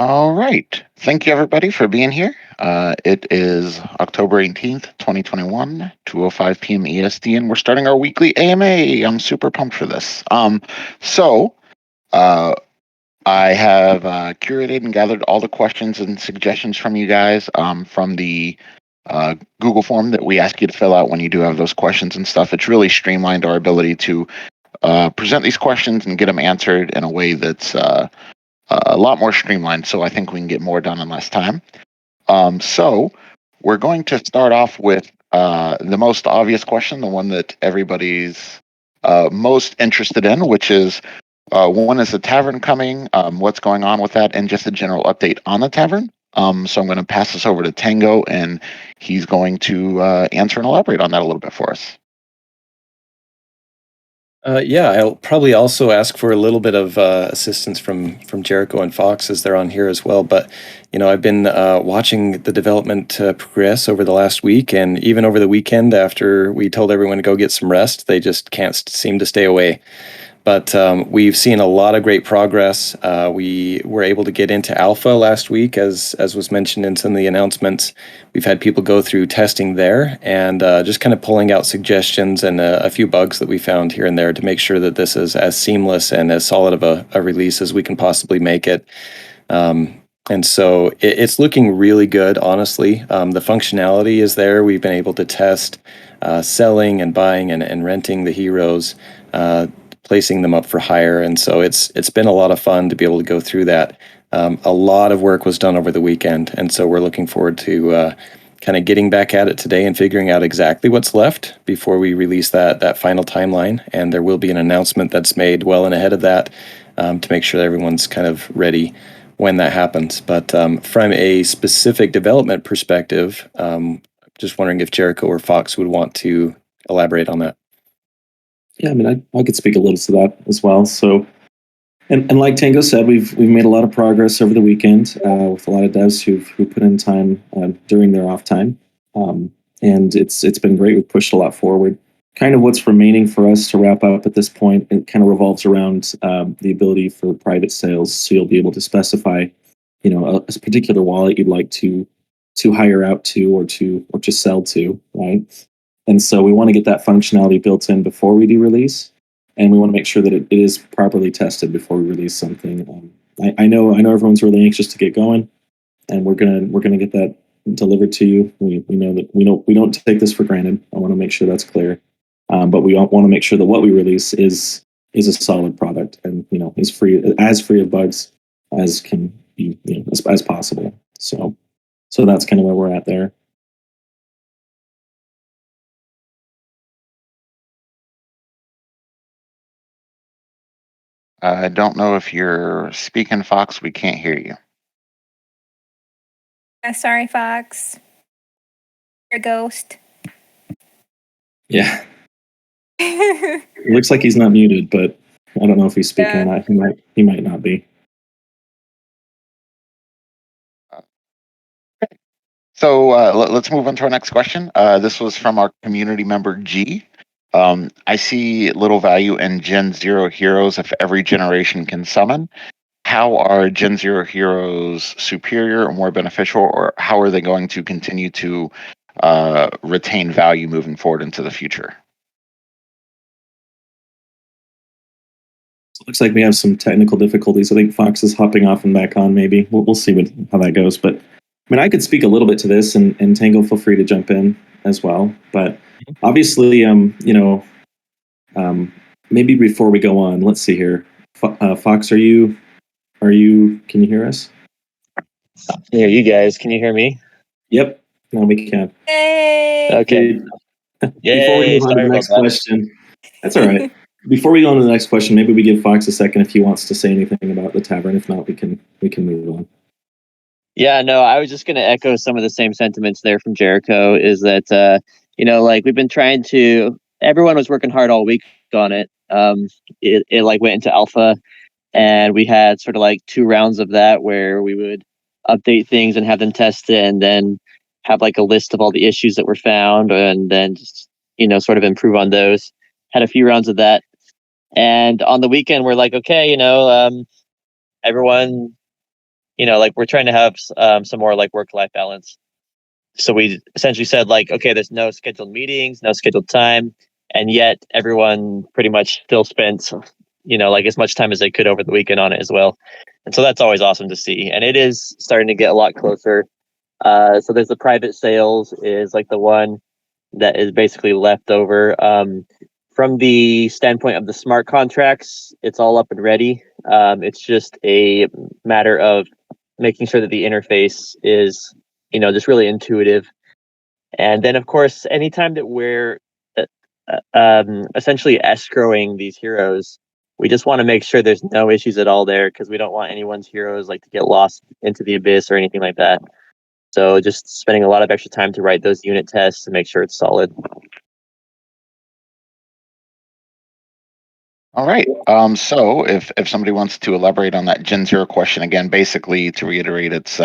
All right. Thank you, everybody, for being here. It is October 18th, 2021, 2:05 p.m. EST, and we're starting our weekly AMA. I'm super pumped for this. So uh, I have curated and gathered all the questions and suggestions from you guys from the Google form that we ask you to fill out when you do have those questions and stuff. It's really streamlined our ability to present these questions and get them answered in a way that's a lot more streamlined, so I think we can get more done in less time. So we're going to start off with the most obvious question, the one that everybody's most interested in, which is when is the Tavern coming? What's going on with that? And just a general update on the Tavern. So I'm going to pass this over to Tango, and he's going to answer and elaborate on that a little bit for us. Yeah, I'll probably also ask for a little bit of assistance from Jericho and Fox as they're on here as well. But I've been watching the development progress over the last week, and even over the weekend after we told everyone to go get some rest, they just can't seem to stay away. But we've seen a lot of great progress. We were able to get into alpha last week, as was mentioned in some of the announcements. We've had people go through testing there and just kind of pulling out suggestions and a few bugs that we found here and there to make sure that this is as seamless and as solid of a release as we can possibly make it. And so it's looking really good, honestly. The functionality is there. We've been able to test selling and buying and renting the heroes, placing them up for hire, and so it's been a lot of fun to be able to go through that. A lot of work was done over the weekend, and so we're looking forward to kind of getting back at it today and figuring out exactly what's left before we release that final timeline. And there will be an announcement that's made well and ahead of that to make sure that everyone's kind of ready when that happens. But from a specific development perspective, just wondering if Jericho or Fox would want to elaborate on that. Yeah, I mean, I could speak a little to that as well. So, and like Tango said, we've made a lot of progress over the weekend with a lot of devs who put in time during their off time, and it's been great. We've pushed a lot forward. Kind of what's remaining for us to wrap up at this point, it kind of revolves around the ability for private sales. So you'll be able to specify, a particular wallet you'd like to hire out to or to sell to, right? And so we want to get that functionality built in before we do release, and we want to make sure that it is properly tested before we release something. I know everyone's really anxious to get going, and we're gonna get that delivered to you. We know that we don't take this for granted. I want to make sure that's clear, but we want to make sure that what we release is a solid product and is free of bugs as can be as possible. So that's kind of where we're at there. I don't know if you're speaking, Fox. We can't hear you. Sorry, Fox. You're a ghost. Yeah. It looks like he's not muted, but I don't know if he's speaking or not. He might not be. So let's move on to our next question. This was from our community member G. I see little value in Gen 0 heroes if every generation can summon. How are Gen 0 heroes superior or more beneficial, or how are they going to continue to retain value moving forward into the future? Looks like we have some technical difficulties. I think Fox is hopping off and back on. Maybe we'll see how that goes. But I mean, I could speak a little bit to this, and Tango, feel free to jump in as well. But obviously, maybe before we go on, let's see here. Fox, are you? Can you hear us? Yeah, you guys. Can you hear me? Yep. No, we can. Yay! Okay. Before we move on to the next question, that's all right. Before we go on to the next question, maybe we give Fox a second if he wants to say anything about the Tavern. If not, we can move on. Yeah, no, I was just going to echo some of the same sentiments there from Jericho. Is that like we've been trying to. Everyone was working hard all week on it. It like went into alpha, and we had sort of like 2 rounds of that where we would update things and have them tested, and then have like a list of all the issues that were found, and then just sort of improve on those. Had a few rounds of that. And on the weekend, we're like, okay, everyone like we're trying to have some more like work-life balance. So we essentially said like, okay, there's no scheduled meetings, no scheduled time, and yet everyone pretty much still spent, like as much time as they could over the weekend on it as well. And so that's always awesome to see. And it is starting to get a lot closer. So there's the private sales is like the one that is basically left over. From the standpoint of the smart contracts, it's all up and ready. It's just a matter of making sure that the interface is, just really intuitive. And then, of course, anytime that we're essentially escrowing these heroes, we just want to make sure there's no issues at all there, because we don't want anyone's heroes like to get lost into the abyss or anything like that. So just spending a lot of extra time to write those unit tests to make sure it's solid. All right. So if somebody wants to elaborate on that Gen Zero question again, basically to reiterate, it's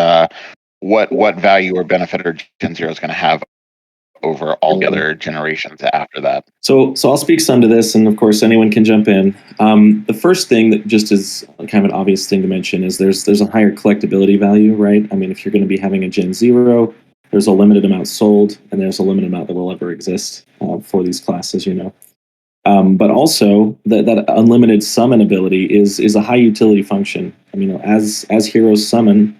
what value or benefit are Gen Zero is going to have over all the other generations after that. So I'll speak some to this, and of course anyone can jump in. The first thing that just is kind of an obvious thing to mention is there's a higher collectability value, right? I mean, if you're going to be having a Gen Zero, there's a limited amount sold, and there's a limited amount that will ever exist for these classes, But also that unlimited summon ability is a high utility function. I mean, as heroes summon,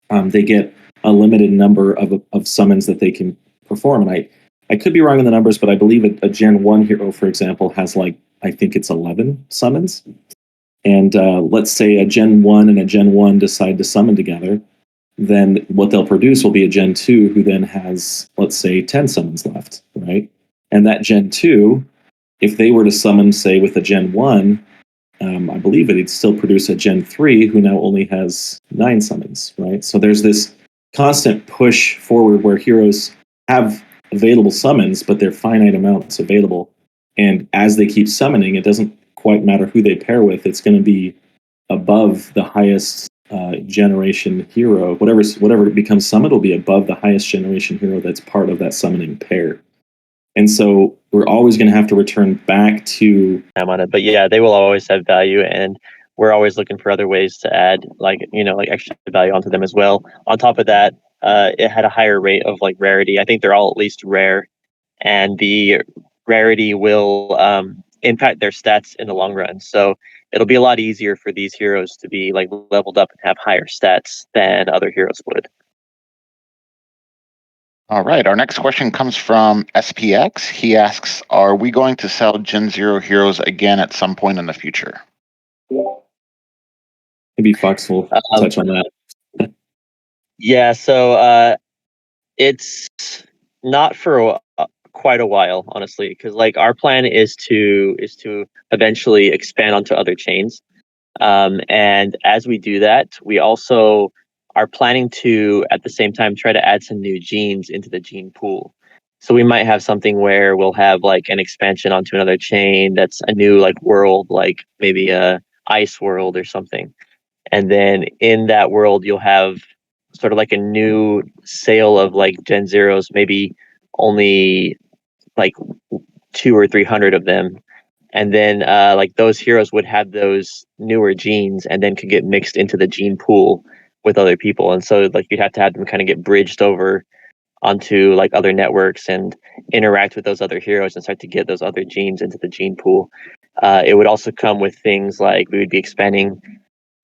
they get a limited number of summons that they can perform. And I could be wrong in the numbers, but I believe a Gen 1 hero, for example, has I think it's 11 summons. And let's say a Gen 1 and a Gen 1 decide to summon together, then what they'll produce will be a Gen 2 who then has, let's say, 10 summons left, right? And that Gen 2, if they were to summon, say, with a Gen 1, I believe it'd still produce a Gen 3 who now only has 9 summons, right? So there's this constant push forward where heroes have available summons, but they're finite amounts available. And as they keep summoning, it doesn't quite matter who they pair with. It's going to be above the highest generation hero. Whatever becomes summoned will be above the highest generation hero that's part of that summoning pair. And so we're always going to have to return back to on it. But yeah, they will always have value, and we're always looking for other ways to add like extra value onto them as well. On top of that, it had a higher rate of like rarity. I think they're all at least rare, and the rarity will impact their stats in the long run. So it'll be a lot easier for these heroes to be like leveled up and have higher stats than other heroes would. All right. Our next question comes from SPX. He asks, are we going to sell Gen Zero heroes again at some point in the future? Maybe Fox will touch on that. Yeah, so it's not for quite a while, honestly, because like our plan is to eventually expand onto other chains. And as we do that, we also are planning to, at the same time, try to add some new genes into the gene pool. So we might have something where we'll have like an expansion onto another chain that's a new like world, like maybe a ice world or something. And then in that world, you'll have sort of like a new sale of like Gen Zeros, maybe only like 200 or 300 of them. And then like those heroes would have those newer genes and then could get mixed into the gene pool with other people. And so like you'd have to have them kind of get bridged over onto like other networks and interact with those other heroes and start to get those other genes into the gene pool. It would also come with things like we would be expanding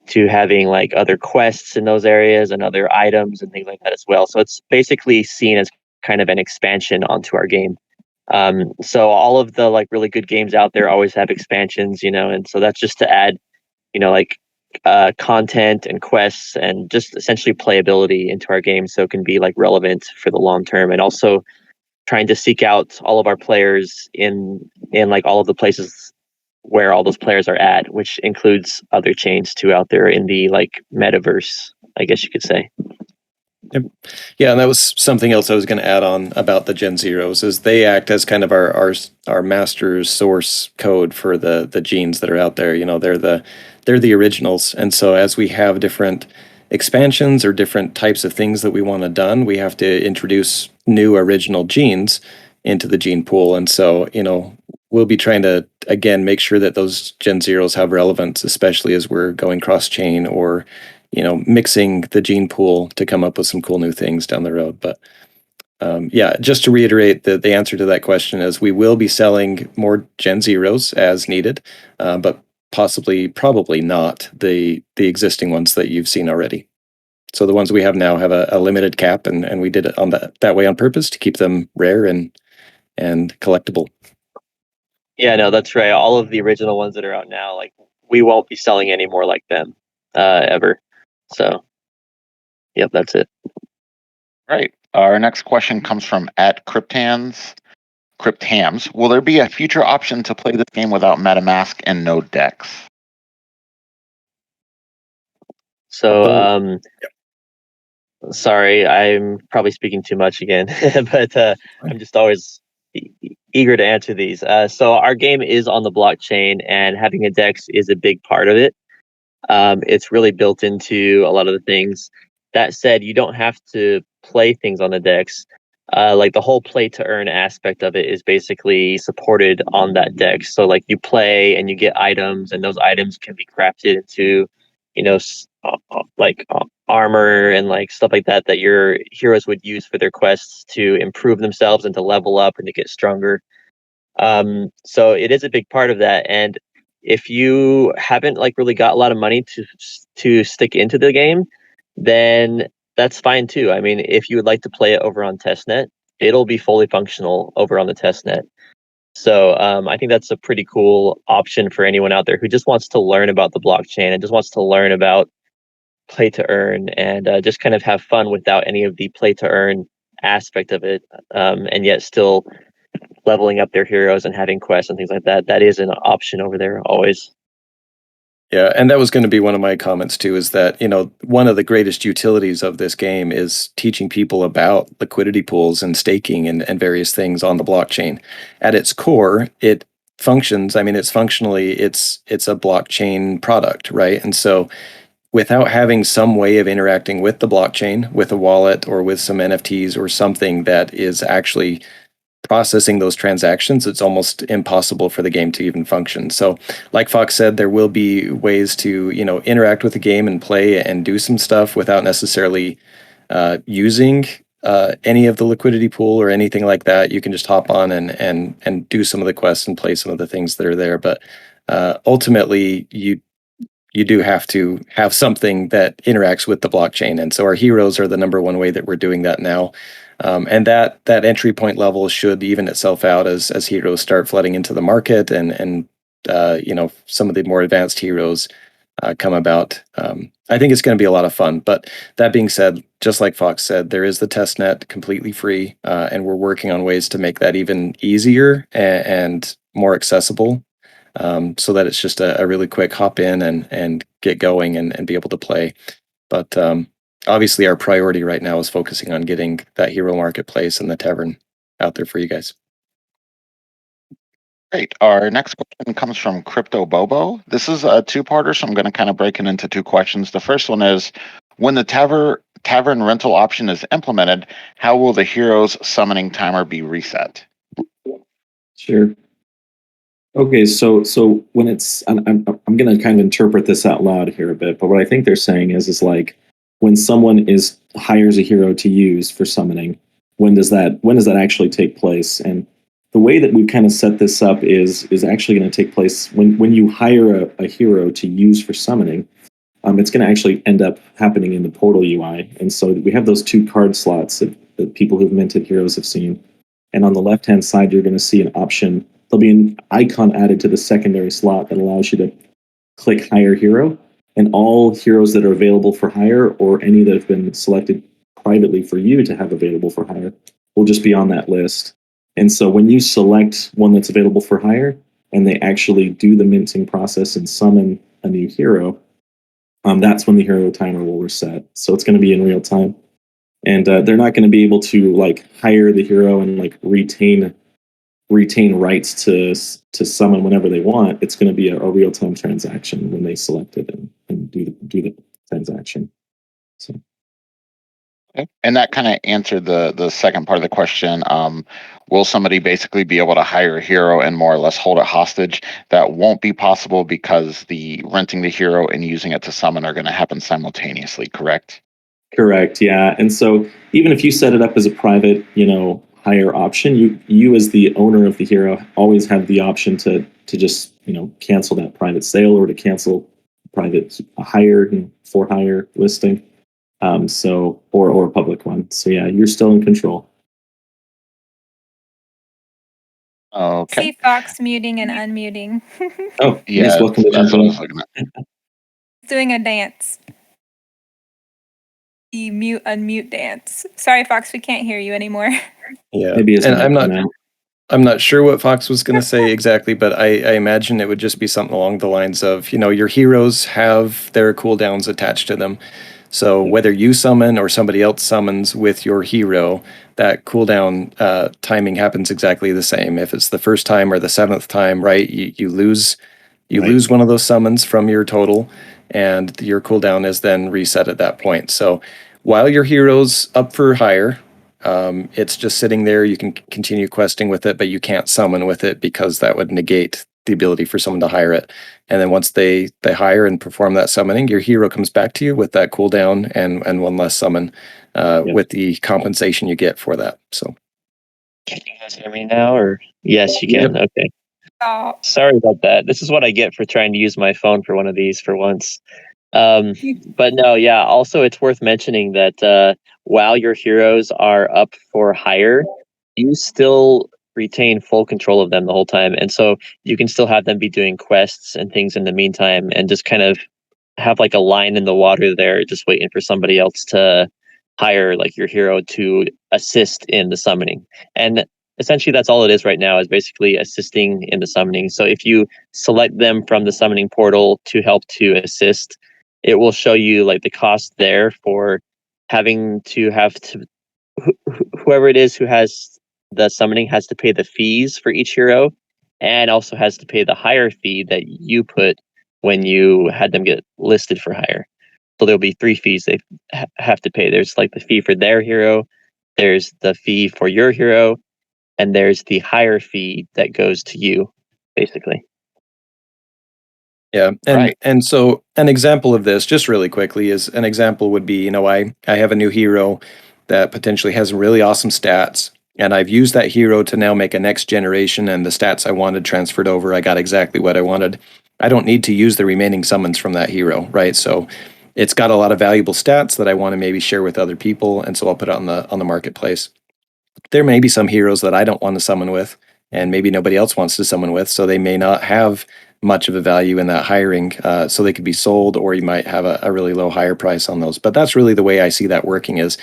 to having like other quests in those areas and other items and things like that as well. So it's basically seen as kind of an expansion onto our game. So all of the like really good games out there always have expansions, and so that's just to add, like content and quests and just essentially playability into our game so it can be like relevant for the long term, and also trying to seek out all of our players in like all of the places where all those players are at, which includes other chains too out there in the like metaverse, I guess you could say. Yep. Yeah, and that was something else I was going to add on about the Gen Zeros, is they act as kind of our master source code for the genes that are out there. They're the originals, and so as we have different expansions or different types of things that we want done, we have to introduce new original genes into the gene pool, and so we'll be trying to again make sure that those Gen Zeros have relevance, especially as we're going cross chain or mixing the gene pool to come up with some cool new things down the road. But yeah, just to reiterate, the answer to that question is we will be selling more Gen Zeros as needed, but probably not the existing ones that you've seen already. So the ones we have now have a limited cap, and we did it on that way on purpose to keep them rare and collectible. Yeah, no, that's right. All of the original ones that are out now, like we won't be selling any more like them ever. So, yep, that's it. Right. Our next question comes from @Crypthams. Will there be a future option to play this game without MetaMask and no DEX? So, sorry, I'm probably speaking too much again, but I'm just always eager to answer these. So our game is on the blockchain, and having a DEX is a big part of it. It's really built into a lot of the things. That said, you don't have to play things on the DEX. Like the whole play to earn aspect of it is basically supported on that DEX. So like you play and you get items, and those items can be crafted into, armor and like stuff like that that your heroes would use for their quests to improve themselves and to level up and to get stronger. So it is a big part of that. And if you haven't like really got a lot of money to stick into the game, then that's fine too. I mean, if you would like to play it over on testnet, it'll be fully functional over on the testnet. So I think that's a pretty cool option for anyone out there who just wants to learn about the blockchain and just wants to learn about play to earn and just kind of have fun without any of the play to earn aspect of it, and yet still leveling up their heroes and having quests and things like that. That is an option over there always. Yeah, and that was going to be one of my comments too, is that, one of the greatest utilities of this game is teaching people about liquidity pools and staking and various things on the blockchain. At its core, it functions, it's a blockchain product, right? And so without having some way of interacting with the blockchain, with a wallet or with some NFTs or something that is actually processing those transactions, it's almost impossible for the game to even function. So like Fox said, there will be ways to, interact with the game and play and do some stuff without necessarily using any of the liquidity pool or anything like that. You can just hop on and do some of the quests and play some of the things that are there. But ultimately, you do have to have something that interacts with the blockchain. And so our heroes are the number one way that we're doing that now. And that entry point level should even itself out as heroes start flooding into the market and some of the more advanced heroes come about. I think it's going to be a lot of fun. But that being said, just like Fox said, there is the testnet completely free, and we're working on ways to make that even easier and more accessible, so that it's just a really quick hop in and get going and be able to play. But obviously, our priority right now is focusing on getting that hero marketplace and the tavern out there for you guys. Great. Our next question comes from Crypto Bobo. This is a two-parter, so I'm going to kind of break it into two questions. The first one is, when the tavern rental option is implemented, how will the hero's summoning timer be reset? Sure. Okay, so when it's, I'm going to kind of interpret this out loud here a bit, but what I think they're saying is like when someone hires a hero to use for summoning, when does that actually take place? And the way that we've kind of set this up is actually going to take place when you hire a hero to use for summoning. It's going to actually end up happening in the portal UI, and so we have those two card slots that people who've minted heroes have seen. And on the left-hand side, you're going to see an option. There'll be an icon added to the secondary slot that allows you to click Hire Hero, and all heroes that are available for hire or any that have been selected privately for you to have available for hire will just be on that list. And so when you select one that's available for hire and they actually do the minting process and summon a new hero, that's when the hero timer will reset. So it's going to be in real time. And they're not going to be able to like hire the hero and like retain rights to summon whenever they want. It's going to be a real time transaction when they select it and do the transaction. So Okay. And that kind of answered the second part of the question. Will somebody basically be able to hire a hero and more or less hold it hostage? That won't be possible because the renting the hero and using it to summon are going to happen simultaneously, correct? Correct. Yeah. And so even if you set it up as a private, hire option, you as the owner of the hero always have the option to just cancel that private sale or to cancel private hire for hire listing. Or a public one. So yeah, you're still in control. Okay. See Fox muting and unmuting. Oh, Yeah, yes. Welcome to that's what I Genealogy. was looking at. Doing a dance. The mute unmute dance. Sorry, Fox, we can't hear you anymore. Yeah, Maybe his and mic went out. I'm not sure what Fox was going to say exactly, but I imagine it would just be something along the lines of, your heroes have their cooldowns attached to them. So whether you summon or somebody else summons with your hero, that cooldown timing happens exactly the same. If it's the first time or the seventh time, right, you lose lose one of those summons from your total, and your cooldown is then reset at that point. So while your hero's up for hire, it's just sitting there. You can continue questing with it, but you can't summon with it because that would negate the ability for someone to hire it. And then once they hire and perform that summoning, your hero comes back to you with that cooldown and one less summon with the compensation you get for that. So, Can you guys hear me now? Or yes, you can. Yep. Okay. Oh, Sorry about that. This is what I get for trying to use my phone for one of these for once. But no, yeah. Also, it's worth mentioning that while your heroes are up for hire, you still retain full control of them the whole time, and so you can still have them be doing quests and things in the meantime, and just kind of have like a line in the water there, just waiting for somebody else to hire like your hero to assist in the summoning. And essentially that's all it is right now, is basically assisting in the summoning. So if you select them from the summoning portal to help to assist, it will show you like the cost there for having to whoever it is who has the summoning has to pay the fees for each hero, and also has to pay the hire fee that you put when you had them get listed for hire. So there'll be 3 fees they have to pay. There's like the fee for their hero, there's the fee for your hero, and there's the hire fee that goes to you, basically. Yeah, Right. and so an example of this, just really quickly, is an example would be, I have a new hero that potentially has really awesome stats, and I've used that hero to now make a next generation, and the stats I wanted transferred over. I got exactly what I wanted. I don't need to use the remaining summons from that hero, right? So it's got a lot of valuable stats that I want to maybe share with other people, and so I'll put it on the marketplace. There may be some heroes that I don't want to summon with, and maybe nobody else wants to summon with, so they may not have much of a value in that hiring, so they could be sold, or you might have a really low higher price on those. But that's really the way I see that working is,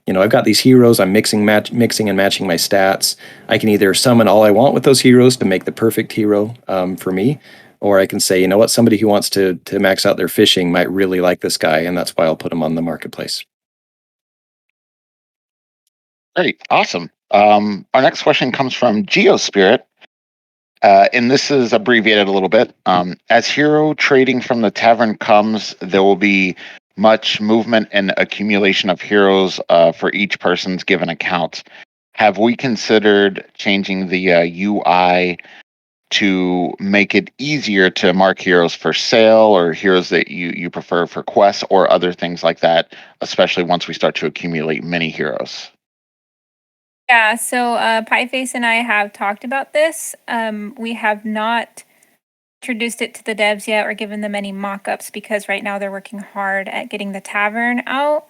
I've got these heroes, I'm mixing and matching my stats. I can either summon all I want with those heroes to make the perfect hero for me, or I can say, you know what, somebody who wants to max out their fishing might really like this guy, and that's why I'll put him on the marketplace. Great. Awesome. Our next question comes from Geospirit. And this is abbreviated a little bit. As hero trading from the tavern comes, there will be much movement and accumulation of heroes for each person's given account. Have we considered changing the UI to make it easier to mark heroes for sale, or heroes that you prefer for quests or other things like that, especially once we start to accumulate many heroes? yeah. So Pieface and I have talked about this. We have not introduced it to the devs yet or given them any mock-ups because right now they're working hard at getting the tavern out.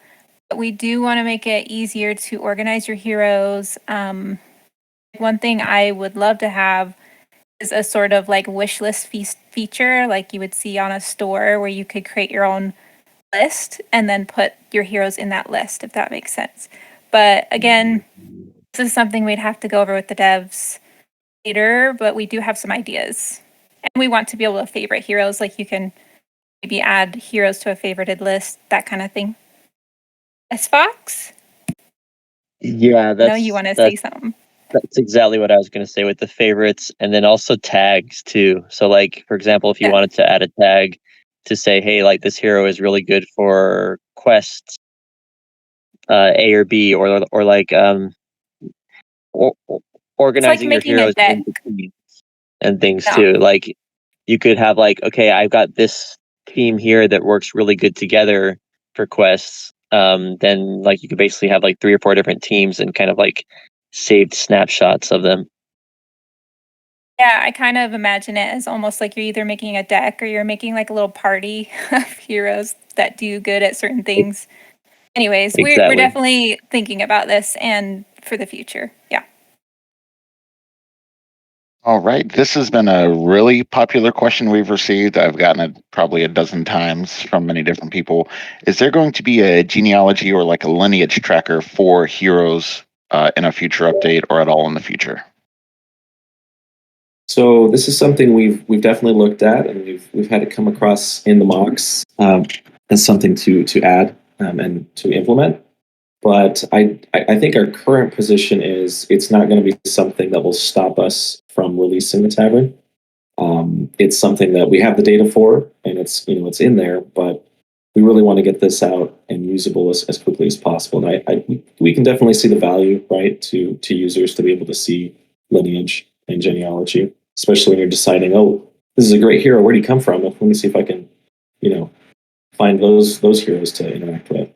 But we do want to make it easier to organize your heroes. One thing I would love to have is a sort of like wish list feature like you would see on a store where you could create your own list and then put your heroes in that list, if that makes sense. But again, this is something we'd have to go over with the devs later, but we do have some ideas. And we want to be able to favorite heroes, like you can maybe add heroes to a favorited list, that kind of thing. S Fox? Yeah, I know you want to say something. that's exactly what I was going to say with the favorites, and then also tags too. So like, for example, if you wanted to add a tag to say, hey, like this hero is really good for quests, A or B, or like or, organizing your making a heroes deck. into teams and things Yeah. too. Like you could have like, okay, I've got this team here that works really good together for quests. Then like you could basically have like 3 or 4 different teams and kind of like saved snapshots of them. Yeah, I kind of imagine it as almost like you're either making a deck or you're making like a little party of heroes that do good at certain things. Anyways, we're Exactly. definitely thinking about this and for the future. Yeah. All right. This has been a really popular question we've received. I've gotten it probably a dozen times from many different people. Is there going to be a genealogy or like a lineage tracker for heroes in a future update or at all in the future? So this is something we've definitely looked at, and we've had it come across in the mocks as something to add and to implement. But I think our current position is it's not going to be something that will stop us from releasing the Tavern. It's something that we have the data for, and it's in there, but we really want to get this out and usable as quickly as possible. And we can definitely see the value, right, to users to be able to see lineage and genealogy, especially when you're deciding, oh, this is a great hero. Where do you come from? Let me see if I can, find those heroes to interact with.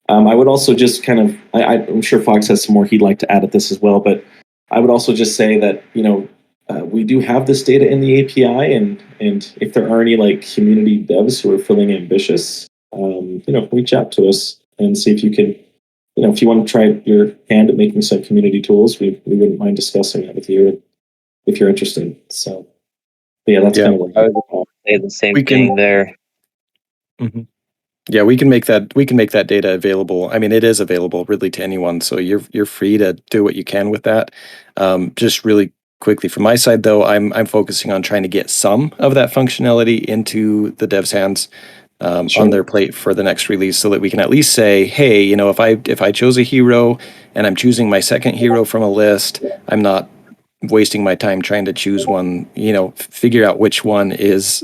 I would also just kind of, I'm sure Fox has some more he'd like to add at this as well, but I would also just say that, we do have this data in the API, and if there are any like community devs who are feeling ambitious, reach out to us and see if you can, if you want to try your hand at making some community tools, we wouldn't mind discussing that with you if you're interested. So, yeah, that's kind of what I would say the same We can- thing there. Mhm. Yeah, we can make that data available. I mean, it is available really to anyone, so you're free to do what you can with that. Just really quickly from my side, though, I'm focusing on trying to get some of that functionality into the devs' hands Sure. on their plate for the next release, so that we can at least say, hey, if I chose a hero and I'm choosing my second hero from a list, I'm not wasting my time trying to choose one. Figure out which one is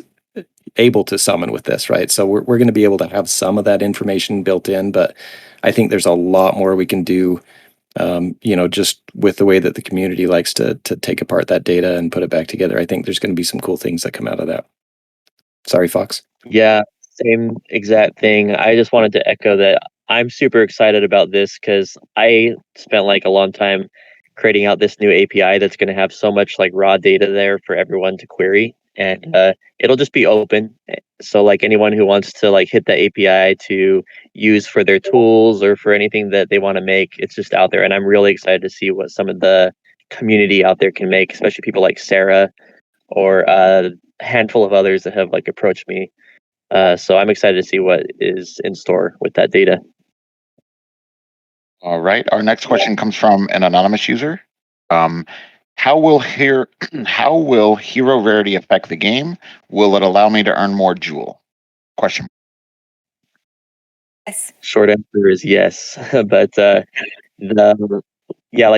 able to summon with this, right? So we're going to be able to have some of that information built in, but I think there's a lot more we can do, just with the way that the community likes to take apart that data and put it back together. I think there's going to be some cool things that come out of that. Sorry, Fox. Yeah, same exact thing. I just wanted to echo that I'm super excited about this because I spent like a long time creating out this new API that's going to have so much like raw data there for everyone to query, and it'll just be open. So like anyone who wants to like hit the API to use for their tools or for anything that they want to make, it's just out there. And I'm really excited to see what some of the community out there can make, especially people like Sarah or a handful of others that have like approached me. So I'm excited to see what is in store with that data. All right. Our next question comes from an anonymous user. How will hero rarity affect the game? Will it allow me to earn more jewel? Question. Yes. Short answer is yes, but like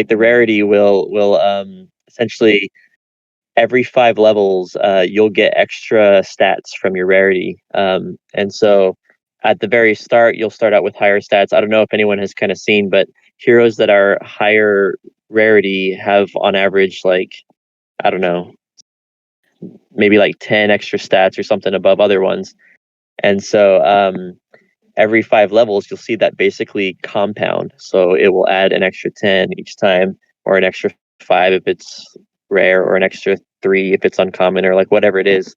the rarity will essentially every 5 levels you'll get extra stats from your rarity, and so at the very start you'll start out with higher stats. I don't know if anyone has kind of seen, but heroes that are higher rarity have on average like, I don't know, maybe like 10 extra stats or something above other ones. And so every 5 levels you'll see that basically compound, so it will add an extra 10 each time, or an extra 5 if it's rare, or an extra 3 if it's uncommon, or like whatever it is.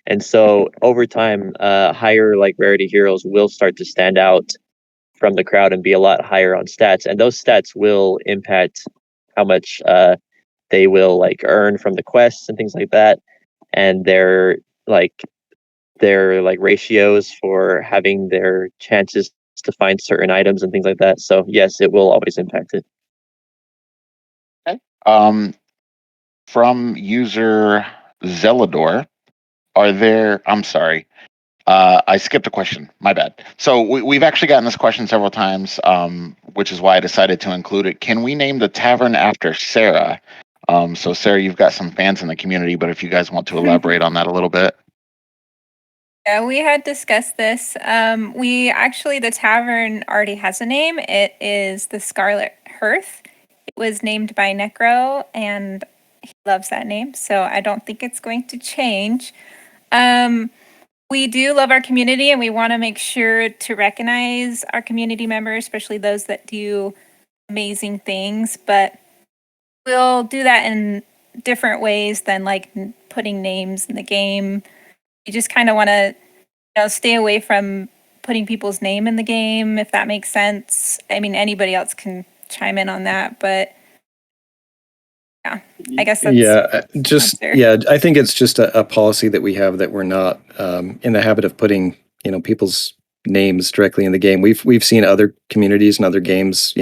And so over time higher like rarity heroes will start to stand out from the crowd and be a lot higher on stats, and those stats will impact how much they will like earn from the quests and things like that, and like their like ratios for having their chances to find certain items and things like that. So yes, it will always impact it. Okay. From user Zelador, I'm sorry. I skipped a question. My bad. So we've actually gotten this question several times, which is why I decided to include it. Can we name the tavern after Sarah? So Sarah, you've got some fans in the community, but if you guys want to elaborate on that a little bit. Yeah, we had discussed this. The Tavern already has a name. It is the Scarlet Hearth. It was named by Necro, and he loves that name, so I don't think it's going to change. We do love our community, and we want to make sure to recognize our community members, especially those that do amazing things, but we'll do that in different ways than like putting names in the game. You just kind of want to stay away from putting people's name in the game, if that makes sense. I mean, anybody else can chime in on that, but yeah, I guess that's I think it's just a policy that we have that we're not in the habit of putting people's names directly in the game. We've seen other communities and other games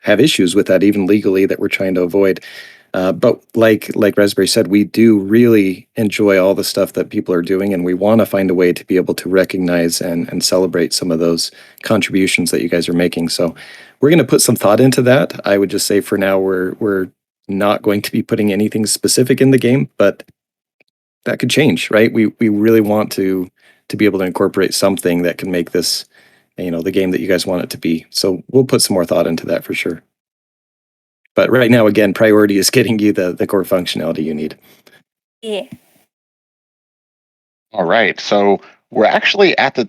have issues with that, even legally, that we're trying to avoid. But like Raspberry said, we do really enjoy all the stuff that people are doing, and we want to find a way to be able to recognize and celebrate some of those contributions that you guys are making. So we're going to put some thought into that. I would just say for now we're not going to be putting anything specific in the game, but that could change, right? We really want to be able to incorporate something that can make this the game that you guys want it to be. So we'll put some more thought into that for sure. But right now, again, priority is getting you the core functionality you need. Yeah. All right. So we're actually at the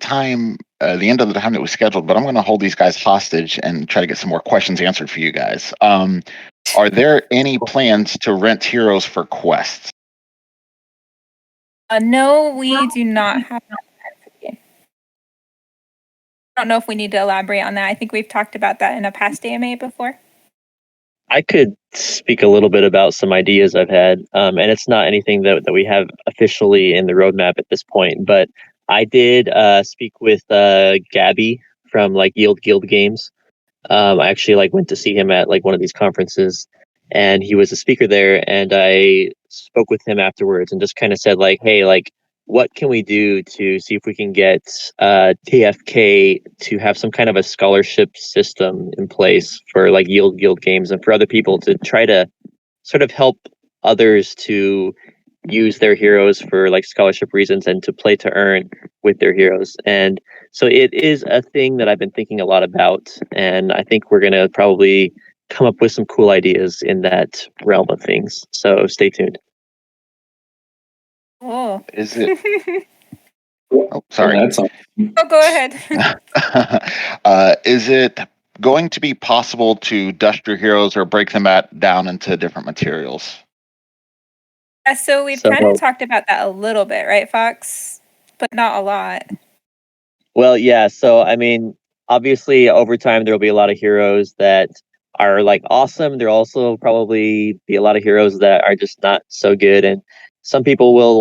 end of the time that was scheduled, but I'm going to hold these guys hostage and try to get some more questions answered for you guys. Are there any plans to rent heroes for quests? No, we do not have that for the game. I don't know if we need to elaborate on that. I think we've talked about that in a past AMA before. I could speak a little bit about some ideas I've had, and it's not anything that we have officially in the roadmap at this point, but I did speak with Gabby from like Yield Guild Games. I actually went to see him at one of these conferences, and he was a speaker there, and I spoke with him afterwards and just kind of said hey, what can we do to see if we can get TFK to have some kind of a scholarship system in place for Yield Guild Games and for other people to try to sort of help others to use their heroes for scholarship reasons and to play to earn with their heroes. And so it is a thing that I've been thinking a lot about, and I think we're going to probably come up with some cool ideas in that realm of things. So stay tuned. Oh. Is it? Oh, sorry. That's awesome. Oh, go ahead. Is it going to be possible to dust your heroes or break them down into different materials? So we've kind of talked about that a little bit, right, Fox? But not a lot. Well, yeah. So, I mean, obviously, over time, there will be a lot of heroes that are awesome. There'll also probably be a lot of heroes that are just not so good. And some people will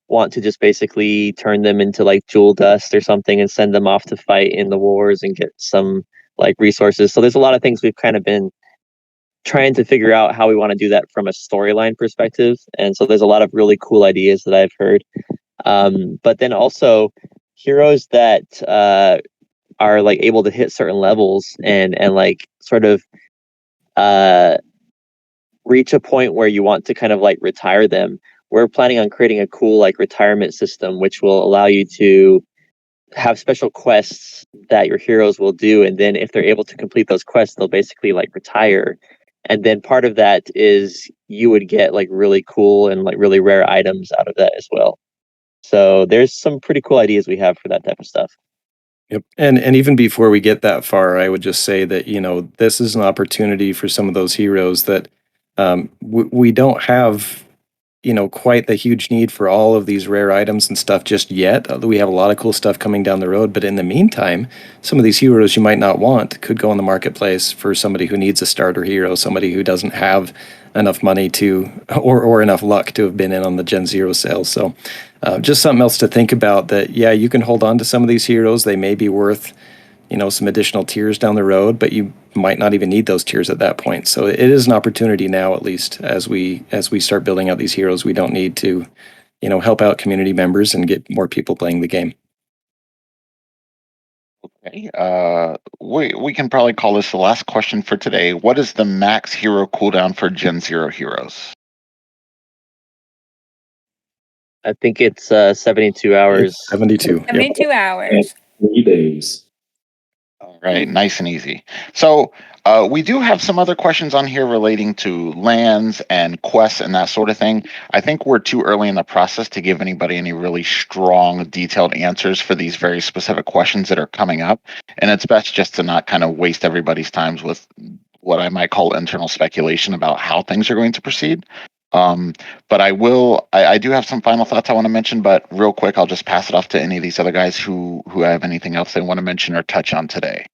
want to just basically turn them into jewel dust or something and send them off to fight in the wars and get some resources. So there's a lot of things we've kind of been trying to figure out how we want to do that from a storyline perspective. And so there's a lot of really cool ideas that I've heard. But then also heroes that are able to hit certain levels and sort of reach a point where you want to kind of retire them. We're planning on creating a cool retirement system which will allow you to have special quests that your heroes will do, and then if they're able to complete those quests, they'll basically retire. And then part of that is you would get really cool and really rare items out of that as well. So there's some pretty cool ideas we have for that type of stuff. Yep. And even before we get that far, I would just say that, this is an opportunity for some of those heroes that we don't have, quite the huge need for all of these rare items and stuff just yet. We have a lot of cool stuff coming down the road. But in the meantime, some of these heroes you might not want could go on the marketplace for somebody who needs a starter hero, somebody who doesn't have enough money to, or enough luck to have been in on the Gen Zero sales. So just something else to think about that, yeah, you can hold on to some of these heroes. They may be worth, some additional tiers down the road, but you might not even need those tiers at that point. So it is an opportunity now, at least as we start building out these heroes. We don't need to, help out community members and get more people playing the game. Okay. We can probably call this the last question for today. What is the max hero cooldown for Gen Zero heroes? I think it's 72 hours. It's 72. Yep. 72 hours. 3 days. All right, nice and easy. So we do have some other questions on here relating to lands and quests and that sort of thing. I think we're too early in the process to give anybody any really strong, detailed answers for these very specific questions that are coming up. And it's best just to not kind of waste everybody's times with what I might call internal speculation about how things are going to proceed. But I do have some final thoughts I want to mention, but real quick, I'll just pass it off to any of these other guys who have anything else they want to mention or touch on today.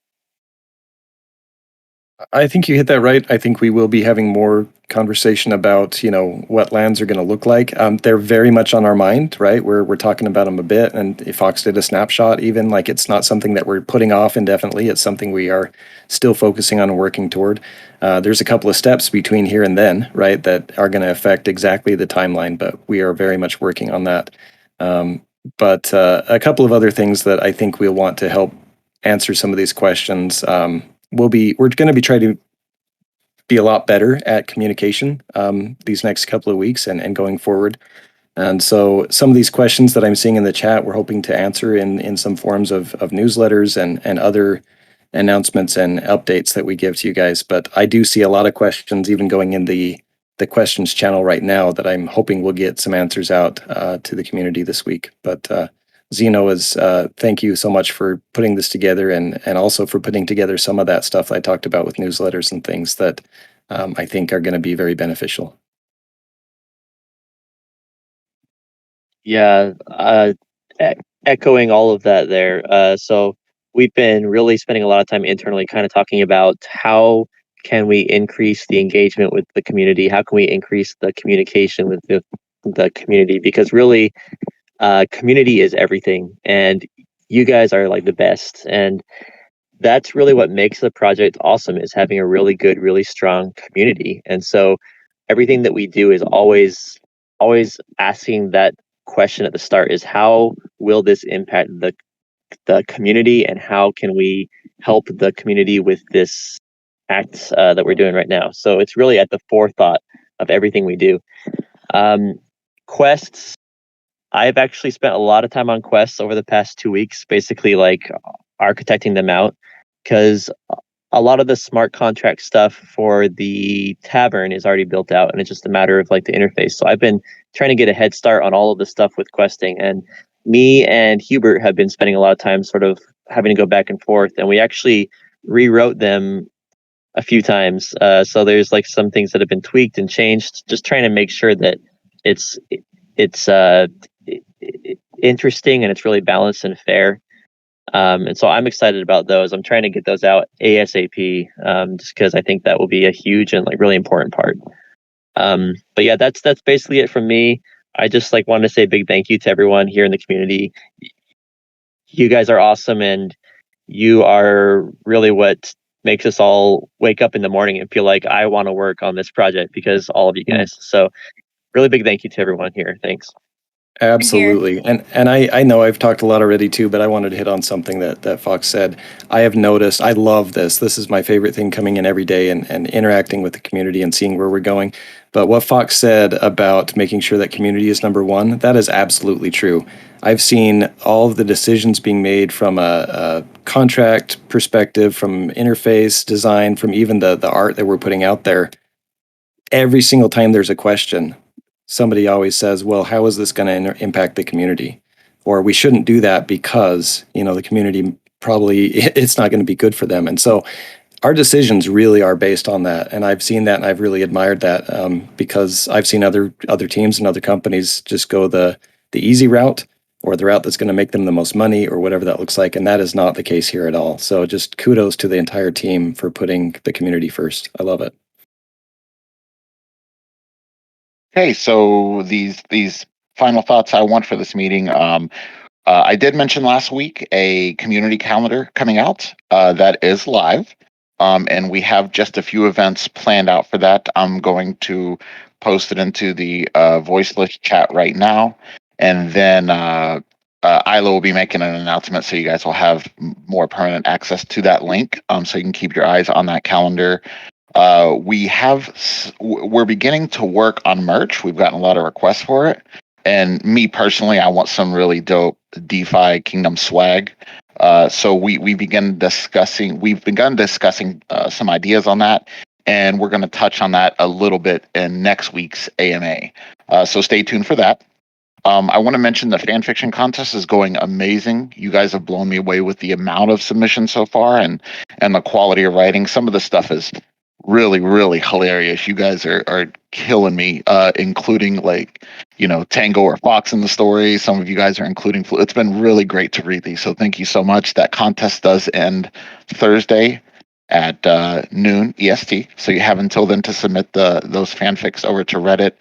I think you hit that right. I think we will be having more conversation about, what lands are going to look like. They're very much on our mind, right? We're talking about them a bit, and if Fox did a snapshot, even like it's not something that we're putting off indefinitely. It's something we are still focusing on and working toward. There's a couple of steps between here and then, right, that are going to affect exactly the timeline, but we are very much working on that. But a couple of other things that I think we'll want to help answer some of these questions. We're going to be trying to be a lot better at communication these next couple of weeks and going forward. And so some of these questions that I'm seeing in the chat, we're hoping to answer in some forms of newsletters and other announcements and updates that we give to you guys. But I do see a lot of questions even going in the questions channel right now that I'm hoping we'll get some answers out to the community this week. But Zeno, thank you so much for putting this together and also for putting together some of that stuff I talked about with newsletters and things that I think are going to be very beneficial. Yeah, echoing all of that there. So we've been really spending a lot of time internally kind of talking about how can we increase the engagement with the community? How can we increase the communication with the community? Because really, community is everything, and you guys are like the best. And that's really what makes the project awesome, is having a really good, really strong community. And so everything that we do is always asking that question at the start, is how will this impact the community, and how can we help the community with this act that we're doing right now? So it's really at the forethought of everything we do. Quests, I've actually spent a lot of time on quests over the past 2 weeks, basically like architecting them out, because a lot of the smart contract stuff for the Tavern is already built out, and it's just a matter of like the interface. So I've been trying to get a head start on all of the stuff with questing, and me and Hubert have been spending a lot of time sort of having to go back and forth, and we actually rewrote them a few times. So there's like some things that have been tweaked and changed, just trying to make sure that it's interesting and it's really balanced and fair. And so I'm excited about those. I'm trying to get those out ASAP, just because I think that will be a huge and like really important part. But yeah, that's basically it from me. I just like wanted to say a big thank you to everyone here in the community. You guys are awesome, and you are really what makes us all wake up in the morning and feel like I want to work on this project, because all of you guys. So really big thank you to everyone here. Thanks. Absolutely. And I know I've talked a lot already too, but I wanted to hit on something that Fox said. I have noticed, I love this. This is my favorite thing, coming in every day and interacting with the community and seeing where we're going. But what Fox said about making sure that community is number one, that is absolutely true. I've seen all of the decisions being made from a contract perspective, from interface design, from even the art that we're putting out there. Every single time there's a question, somebody always says, well, how is this going to impact the community? Or we shouldn't do that because, the community probably, it's not going to be good for them. And so our decisions really are based on that. And I've seen that, and I've really admired that, because I've seen other teams and other companies just go the easy route, or the route that's going to make them the most money, or whatever that looks like. And that is not the case here at all. So just kudos to the entire team for putting the community first. I love it. Okay, so these final thoughts I want for this meeting. I did mention last week a community calendar coming out that is live, and we have just a few events planned out for that. I'm going to post it into the voiceless chat right now, and then Isla will be making an announcement, so you guys will have more permanent access to that link. So you can keep your eyes on that calendar. We're beginning to work on merch. We've gotten a lot of requests for it. And me personally, I want some really dope DeFi Kingdom swag. So we've begun discussing some ideas on that, and we're going to touch on that a little bit in next week's AMA. So stay tuned for that. I want to mention the fan fiction contest is going amazing. You guys have blown me away with the amount of submissions so far and the quality of writing. Some of the stuff is really, really hilarious. You guys are killing me, including like, Tango or Fox in the story. Some of you guys are including. It's been really great to read these. So thank you so much. That contest does end Thursday at noon EST. So you have until then to submit those fanfics over to Reddit.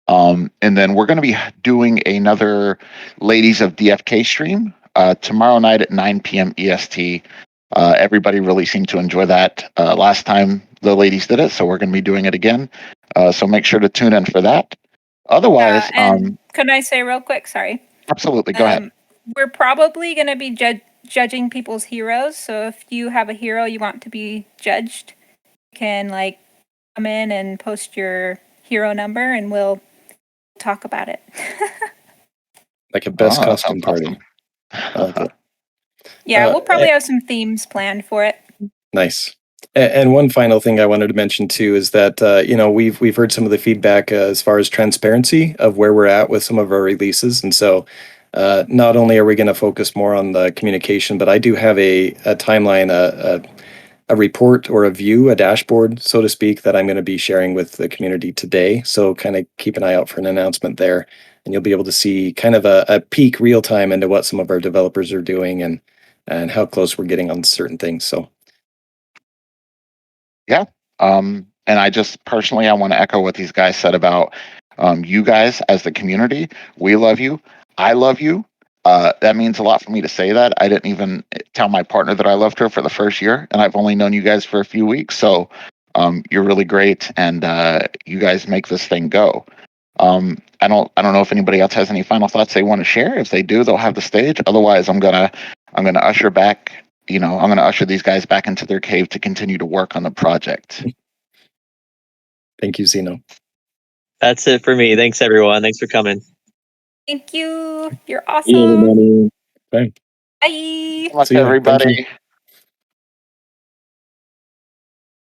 And then we're going to be doing another Ladies of DFK stream tomorrow night at 9 p.m. EST. Everybody really seemed to enjoy that last time the ladies did it, so we're going to be doing it again. So make sure to tune in for that. Otherwise, and can I say real quick? Sorry. Absolutely, go ahead. We're probably going to be judging people's heroes. So if you have a hero you want to be judged, you can come in and post your hero number, and we'll talk about it. Like a best costume party. Awesome. Yeah, we'll probably have some themes planned for it. Nice. And one final thing I wanted to mention too is that we've heard some of the feedback as far as transparency of where we're at with some of our releases, and so not only are we going to focus more on the communication, but I do have a timeline, a report or a view, a dashboard, so to speak, that I'm going to be sharing with the community today. So kind of keep an eye out for an announcement there, and you'll be able to see kind of a peek real time into what some of our developers are doing and how close we're getting on certain things. So. Yeah. And I just personally, I want to echo what these guys said about you guys as the community. We love you. I love you. That means a lot for me to say that. I didn't even tell my partner that I loved her for the first year, and I've only known you guys for a few weeks. So you're really great, and you guys make this thing go. I don't know if anybody else has any final thoughts they want to share. If they do, they'll have the stage. Otherwise, I'm gonna usher back. I'm going to usher these guys back into their cave to continue to work on the project. Thank you, Zeno. That's it for me. Thanks, everyone. Thanks for coming. Thank you. You're awesome. Bye. Bye. Thanks, everybody.